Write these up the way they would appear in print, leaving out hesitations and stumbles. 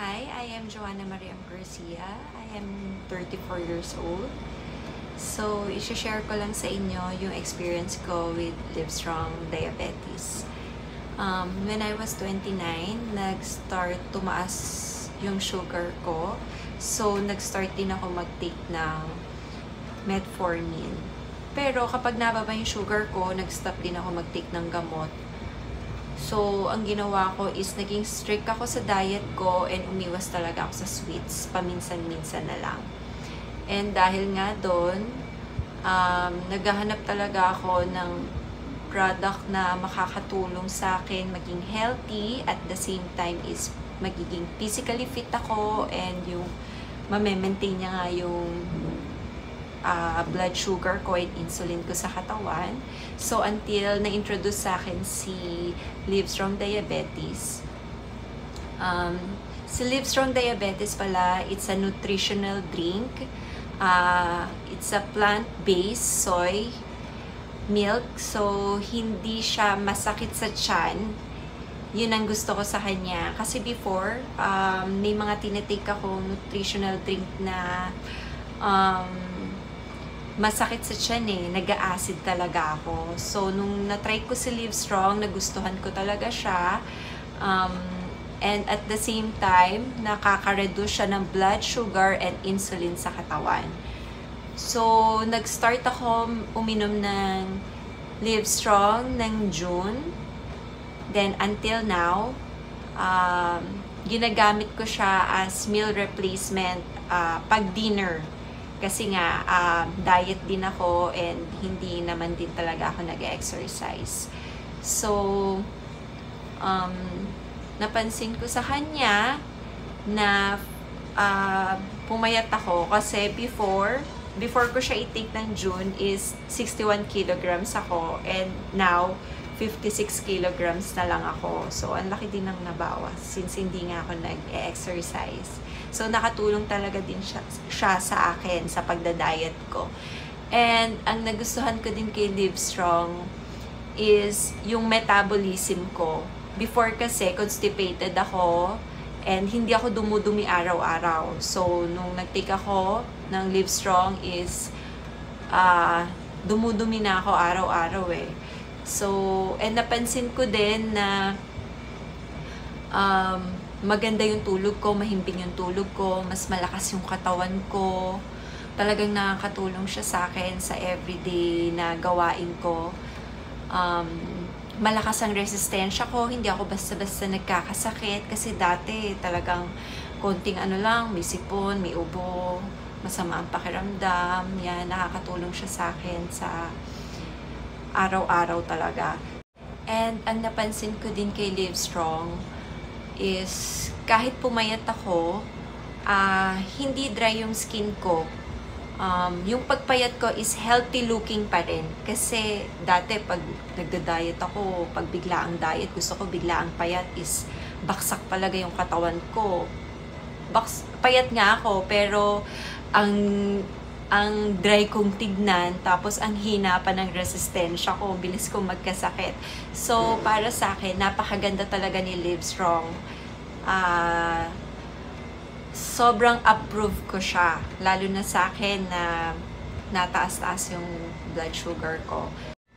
Hi, I am Joanna Mariam Garcia. I am 34 years old. So, i-share ko lang sa inyo yung experience ko with Livestrong Diabetes. When I was 29, nag-start tumaas yung sugar ko. So, nag-start din ako mag-take ng metformin. Pero kapag nababa yung sugar ko, nag-stop din ako mag-take ng gamot. So, ang ginawa ko is naging strict ako sa diet ko and umiwas talaga ako sa sweets. Paminsan-minsan na lang. And dahil nga doon, naghahanap talaga ako ng product na makakatulong sa akin maging healthy at the same time is magiging physically fit ako and yung ma-maintain niya nga yung blood sugar ko and insulin ko sa katawan. So, until na-introduce sa akin si Livestrong Diabetes. Si Livestrong Diabetes pala, it's a nutritional drink. It's a plant-based soy milk. So, hindi siya masakit sa tiyan. Yun ang gusto ko sa kanya. Kasi before, may mga tinitake akong nutritional drink na masakit sa tiyan eh. Nag-a-acid talaga ako. So, nung na-try ko si Livestrong, nagustuhan ko talaga siya. And at the same time, nakaka-reduce siya ng blood sugar and insulin sa katawan. So, nag-start ako uminom ng Livestrong ng June. Then, until now, ginagamit ko siya as meal replacement pag-dinner. Kasi nga, diet din ako and hindi naman din talaga ako nag-exercise. So, napansin ko sa kanya na pumayat ako kasi before ko siya i-take ng June is 61 kilograms ako and now 56 kilograms na lang ako. So, ang laki din ng nabawas since hindi nga ako nag-exercise. So, nakatulong talaga din siya sa akin sa pagda-diet ko. And, ang nagustuhan ko din kay Livestrong is yung metabolism ko. Before kasi, constipated ako and hindi ako dumudumi araw-araw. So, nung nag-take ako ng Livestrong is dumudumi na ako araw-araw eh. So, and napansin ko din na maganda yung tulog ko, mahimbing yung tulog ko, mas malakas yung katawan ko. Talagang nakakatulong siya sa akin sa everyday na gawain ko. Malakas ang resistensya ko, hindi ako basta-basta nagkakasakit kasi dati talagang konting ano lang, may sipon, may ubo, masama ang pakiramdam. Yan, nakakatulong siya sa akin sa araw-araw talaga. And ang napansin ko din kay Livestrong is kahit pumayat ako, hindi dry yung skin ko. Yung pagpayat ko is healthy looking pa rin. Kasi dati pag nagda-diet ako, pag bigla ang diet, gusto ko bigla ang payat is baksak talaga yung katawan ko. Payat nga ako, pero ang dry kong tignan, tapos ang hina pa ng resistensya ko, bilis kong magkasakit. So, para sa akin, napakaganda talaga ni Livestrong. Sobrang approve ko siya, lalo na sa akin na nataas-taas yung blood sugar ko.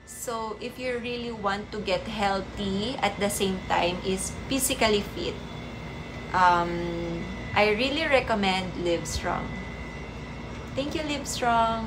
So, if you really want to get healthy at the same time is physically fit, I really recommend Livestrong. Thank you, Livestrong.